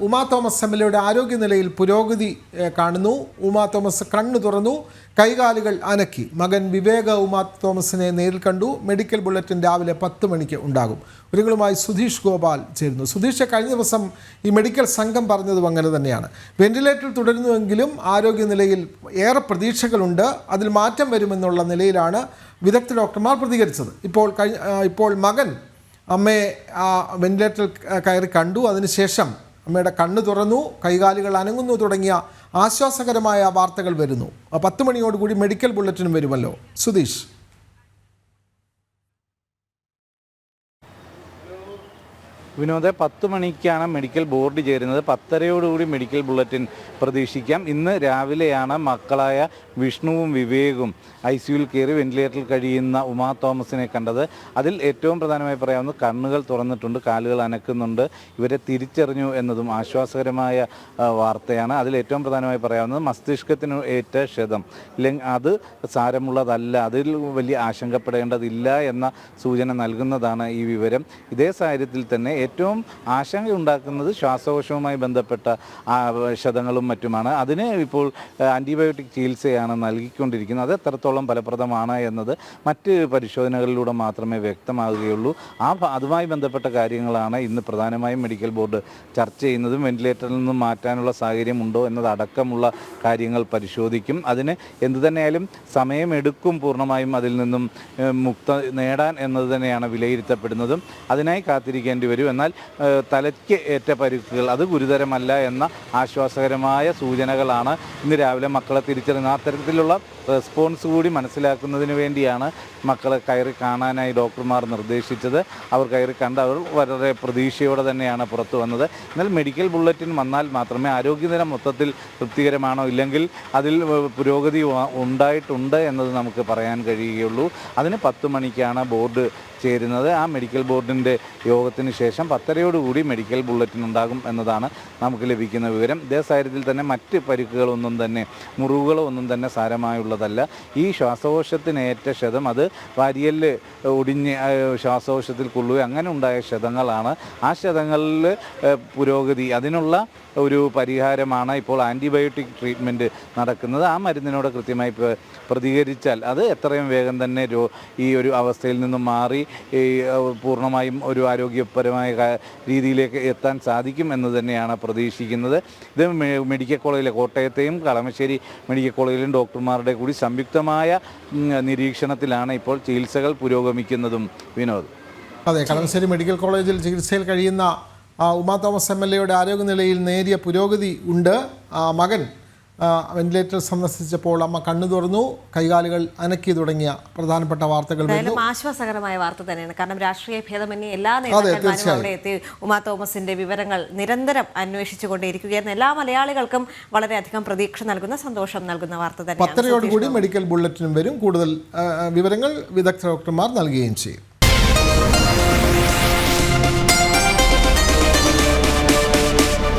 Uma Thomas എംഎൽഎയുടെ ആരോഗ്യനിലയിൽ പുരോഗതി കാണുന്നു. ഉമാ തോമസ് കണ്ണു തുറന്നു, കൈകാലുകൾ അനക്കി. മകൻ വിവേക ഉമാ തോമസിനെ നേരിൽ കണ്ടു. മെഡിക്കൽ ബുള്ളറ്റിൻ രാവിലെ 10 മണിക്ക് ഉണ്ടാകും. ഒരുങ്ങളുമായി സുധീഷ് ഗോപാൽ ചേരുന്നു. സുധീഷ്, കഴിഞ്ഞ ദിവസം ഈ മെഡിക്കൽ സംഘം പറഞ്ഞതും അങ്ങനെ തന്നെയാണ്. വെന്റിലേറ്ററിൽ തുടരുന്നുവെങ്കിലും ആരോഗ്യനിലയിൽ ഏറെ പ്രതീക്ഷകളുണ്ട്, അതിൽ മാറ്റം വരുമെന്നുള്ള നിലയിലാണ് വിദഗ്ധ ഡോക്ടർമാർ പ്രതികരിച്ചത്. ഇപ്പോൾ മകൻ അമ്മയെ വെന്റിലേറ്ററിൽ കയറി കണ്ടു. അതിനുശേഷം അമ്മയുടെ കണ്ണ് തുറന്നു, കൈകാലുകൾ അനങ്ങുന്നു തുടങ്ങിയ ആശ്വാസകരമായ വാർത്തകൾ വരുന്നു. 10 മണിയോടുകൂടി മെഡിക്കൽ ബുള്ളറ്റിനും വരുമല്ലോ സുധീഷ്. വിനോദ്, 10 മണിക്കാണ് മെഡിക്കൽ ബോർഡ് ചേരുന്നത്. 10:30 മെഡിക്കൽ ബുള്ളറ്റിൻ പ്രതീക്ഷിക്കാം. ഇന്ന് രാവിലെയാണ് മക്കളായ വിഷ്ണുവും വിവേകും ICUവിൽ കയറി വെന്റിലേറ്ററിൽ കഴിയുന്ന ഉമാ തോമസിനെ കണ്ടത്. അതിൽ ഏറ്റവും പ്രധാനമായി പറയാവുന്നത് കണ്ണുകൾ തുറന്നിട്ടുണ്ട്, കാലുകൾ അനക്കുന്നുണ്ട്, ഇവരെ തിരിച്ചറിഞ്ഞു എന്നതും ആശ്വാസകരമായ വാർത്തയാണ്. അതിൽ ഏറ്റവും പ്രധാനമായി പറയാവുന്നത് മസ്തിഷ്കത്തിന് ഏറ്റ ക്ഷതം, അത് സാരമുള്ളതല്ല, അതിൽ വലിയ ആശങ്കപ്പെടേണ്ടതില്ല എന്ന സൂചന നൽകുന്നതാണ് ഈ വിവരം. ഇതേ സാഹചര്യത്തിൽ തന്നെ ഏറ്റവും ആശങ്കയുണ്ടാക്കുന്നത് ശ്വാസകോശവുമായി ബന്ധപ്പെട്ട ക്ഷതങ്ങളും മറ്റുമാണ്. അതിന് ഇപ്പോൾ ആൻറ്റിബയോട്ടിക് ചികിത്സയാണ് നൽകിക്കൊണ്ടിരിക്കുന്നത്. അത് എത്രത്തോളം ഫലപ്രദമാണ് എന്നത് മറ്റ് പരിശോധനകളിലൂടെ മാത്രമേ വ്യക്തമാകുകയുള്ളൂ. അതുമായി ബന്ധപ്പെട്ട കാര്യങ്ങളാണ് ഇന്ന് പ്രധാനമായും മെഡിക്കൽ ബോർഡ് ചർച്ച ചെയ്യുന്നതും. വെന്റിലേറ്ററിൽ നിന്നും മാറ്റാനുള്ള സാഹചര്യമുണ്ടോ എന്നതടക്കമുള്ള കാര്യങ്ങൾ പരിശോധിക്കും. അതിന് എന്തുതന്നെയായാലും സമയമെടുക്കും പൂർണ്ണമായും അതിൽ നിന്നും മുക്ത നേടാൻ എന്നത് തന്നെയാണ് വിലയിരുത്തപ്പെടുന്നതും. അതിനായി കാത്തിരിക്കേണ്ടി വരും. എന്നാൽ തലയ്ക്ക് ഏറ്റ പരിക്കുകൾ അത് ഗുരുതരമല്ല എന്ന ആശ്വാസകരമായ സൂചനകളാണ് ഇന്ന് രാവിലെ മക്കളെ തിരിച്ചറിയുന്നത്. അത്തരത്തിലുള്ള റെസ്പോൺസ് കൂടി മനസ്സിലാക്കുന്നതിന് വേണ്ടിയാണ് മക്കളെ കയറി കാണാനായി ഡോക്ടർമാർ നിർദ്ദേശിച്ചത്. അവർ കയറി കണ്ട് അവർ വളരെ പ്രതീക്ഷയോടെ തന്നെയാണ് പുറത്തു വന്നത്. എന്നാൽ മെഡിക്കൽ ബുള്ളറ്റിൻ വന്നാൽ മാത്രമേ ആരോഗ്യനില മൊത്തത്തിൽ തൃപ്തികരമാണോ ഇല്ലെങ്കിൽ അതിൽ പുരോഗതി ഉണ്ടായിട്ടുണ്ട് എന്നത് നമുക്ക് പറയാൻ കഴിയുകയുള്ളൂ. അതിന് 10 മണിക്കാണ് ബോർഡ് ചേരുന്നത്. ആ മെഡിക്കൽ ബോർഡിൻ്റെ യോഗത്തിന് ശേഷം 10:30 മെഡിക്കൽ ബുള്ളറ്റിൻ ഉണ്ടാകും എന്നതാണ് നമുക്ക് ലഭിക്കുന്ന വിവരം. ഇതേ സാഹചര്യത്തിൽ തന്നെ മറ്റ് പരിക്കുകളൊന്നും തന്നെ, മുറിവുകളോ ഒന്നും തന്നെ സാരമായുള്ളതല്ല. ഈ ശ്വാസകോശത്തിനേറ്റ ക്ഷതം അത് വാരിയല് ഒടിഞ്ഞ് ശ്വാസകോശത്തിൽ കൊള്ളുകയും അങ്ങനെ ഉണ്ടായ ക്ഷതങ്ങളാണ്. ആ ക്ഷതങ്ങളിൽ പുരോഗതി, അതിനുള്ള ഒരു പരിഹാരമാണ് ഇപ്പോൾ ആൻറ്റിബയോട്ടിക് ട്രീറ്റ്മെൻറ്റ് നടക്കുന്നത്. ആ മരുന്നിനോട് കൃത്യമായി പ്രതികരിച്ചാൽ അത് എത്രയും വേഗം തന്നെ ഈ ഒരു അവസ്ഥയിൽ നിന്നും മാറി പൂർണ്ണമായും ഒരു ആരോഗ്യപരമായ രീതിയിലേക്ക് എത്താൻ സാധിക്കും എന്ന് തന്നെയാണ് പ്രതീക്ഷിക്കുന്നത്. ഇത് മെഡിക്കൽ കോളേജിലെ കോട്ടയത്തെയും കളമശ്ശേരി മെഡിക്കൽ കോളേജിലും ഡോക്ടർമാരുടെ കൂടി സംയുക്തമായ നിരീക്ഷണത്തിലാണ് ഇപ്പോൾ ചികിത്സകൾ പുരോഗമിക്കുന്നതും. വിനോദ്, അതെ, കളമശ്ശേരി മെഡിക്കൽ കോളേജിൽ ചികിത്സയിൽ കഴിയുന്ന ഉമാ തോമസ് എംഎൽഎയുടെ ആരോഗ്യനിലയിൽ നേരിയ പുരോഗതി ഉണ്ട്. മകൻ വെന്റിലേറ്റർ സന്ദർശിച്ചപ്പോൾ അമ്മ കണ്ണു തുറന്നു, കൈകാലുകൾ അനക്കി തുടങ്ങിയ പ്രധാനപ്പെട്ട വാർത്തകൾ വരുന്നു. ആശ്വാസകരമായ വാർത്ത തന്നെയാണ്. കാരണം രാഷ്ട്രീയ ഭേദമന്യേ എല്ലാ നേതാക്കന്മാരും അവിടെ എത്തി ഉമാ തോമസിന്റെ വിവരങ്ങൾ നിരന്തരം അന്വേഷിച്ചുകൊണ്ടേയിരിക്കുകയായിരുന്നു. എല്ലാ മലയാളികൾക്കും വളരെയധികം പ്രതീക്ഷ നൽകുന്ന, സന്തോഷം നൽകുന്ന വാർത്ത തന്നെ. 10:30 മെഡിക്കൽ ബുള്ളറ്റിനും വരും. കൂടുതൽ വിവരങ്ങൾ വിദഗ്ധ ഡോക്ടർമാർ നൽകുകയും ചെയ്യും.